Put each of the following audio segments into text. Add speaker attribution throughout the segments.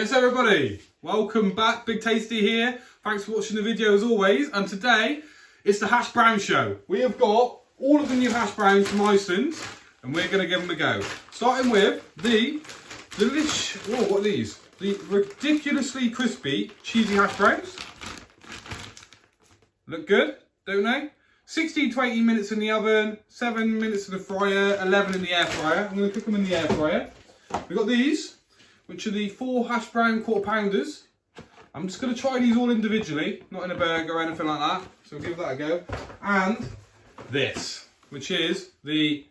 Speaker 1: Thanks everybody, welcome back, Big Tasty here. Thanks for watching the video as always, and today it's the hash brown show. We have got all of the new hash browns from Iceland and we're going to give them a go. Starting with the what are these? The ridiculously crispy cheesy hash browns. Look good, don't they? 16 to 18 minutes in the oven, 7 minutes in the fryer, 11 in the air fryer. I'm going to cook them in the air fryer. We've got these, which are the 4 hash brown quarter pounders. I'm just going to try these all individually, not in a burger or anything like that. So we'll give that a go. And this, which is the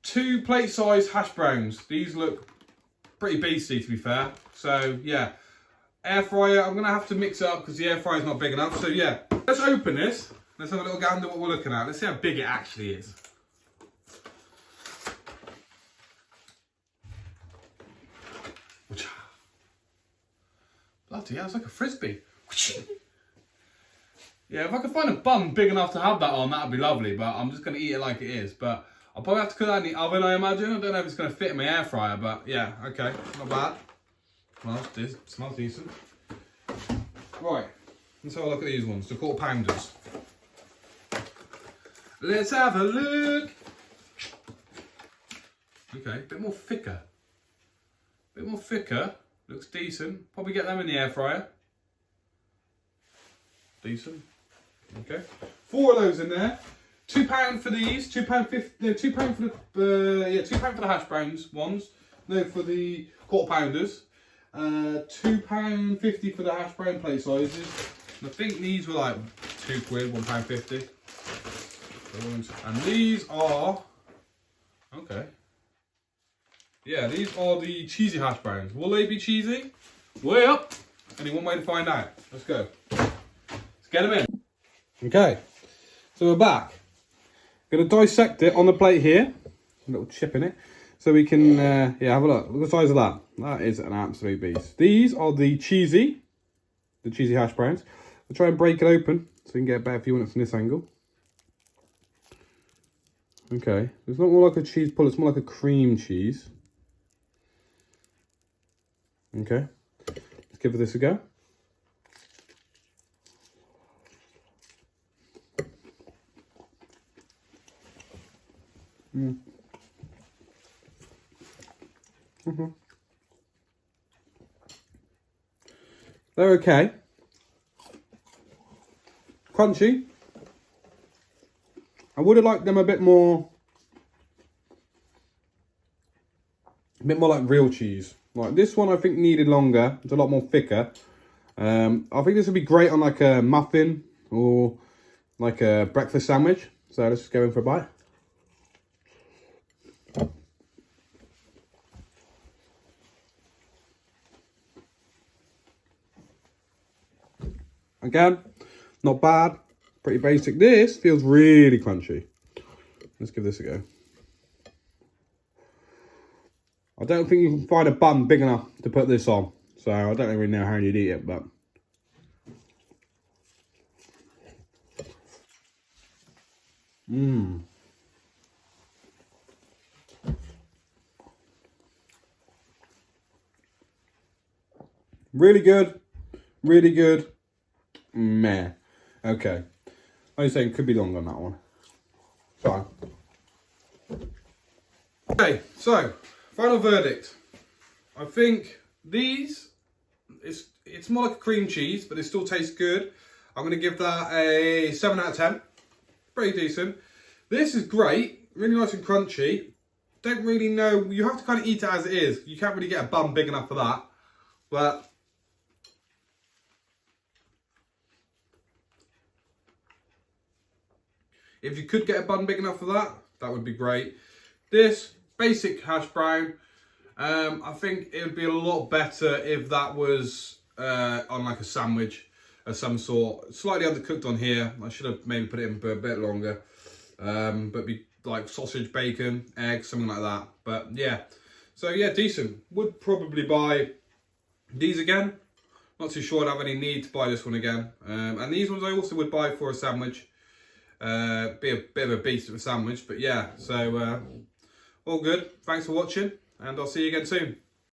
Speaker 1: 2 plate size hash browns. These look pretty beastly, to be fair. So yeah, air fryer. I'm going to have to mix it up because the air fryer is not big enough. So yeah, let's open this. Let's have a little gander at what we're looking at. Let's see how big it actually is. Bloody hell, it's like a frisbee. Yeah, if I could find a bun big enough to have that on, that'd be lovely, but I'm just going to eat it like it is. But I'll probably have to cook that in the oven, I imagine. I don't know if it's going to fit in my air fryer, but yeah, okay, not bad. Well, this smells decent. Right, let's have a look at these ones, the quarter pounders. Let's have a look. Okay, a bit more thicker. Bit more thicker. Looks decent. Probably get them in the air fryer. Decent. Okay. 4 of those in there. £2 for these. £2.50. No, £2 for the £2 for the hash browns ones. No, for the quarter pounders. £2.50 for the hash brown plate sizes. And I think these were like £2, £1.50. And these are okay. Yeah, these are the cheesy hash browns. Will they be cheesy? Way up. Only one way to find out. Let's go. Let's get them in. Okay, so we're back. Going to dissect it on the plate here. A little chip in it. So we can, yeah, have a look. Look at the size of that. That is an absolute beast. These are the cheesy hash browns. We'll try and break it open so we can get a better view on it from this angle. Okay, it's not more like a cheese pull, it's more like a cream cheese. Okay, let's give this a go. They're okay. Crunchy. I would have liked them a bit more like real cheese. Like this one I think needed longer. It's a lot more thicker. I think this would be great on like a muffin or like a breakfast sandwich. So let's just go in for a bite. Again, not bad. Pretty basic. This feels really crunchy. Let's give this a go. I don't think you can find a bun big enough to put this on. So I don't really know how you'd eat it, but... Really good. Really good. Meh. Okay. I was saying could be longer on that one. Fine. Okay, so final verdict. I think these, it's more like a cream cheese, but it still tastes good. I'm going to give that a 7 out of 10. Pretty decent. This is great, really nice and crunchy. Don't really know, you have to kind of eat it as it is. You can't really get a bun big enough for that. But if you could get a bun big enough for that, that would be great. This basic hash brown, I think it would be a lot better if that was on like a sandwich of some sort. Slightly undercooked on here. I should have maybe put it in for a bit longer. But be like sausage, bacon, eggs, something like that. But yeah, so yeah, decent. Would probably buy these again. Not too sure I'd have any need to buy this one again. And these ones I also would buy for a sandwich. Be a bit of a beast of a sandwich, but yeah, so all good. Thanks for watching, and I'll see you again soon.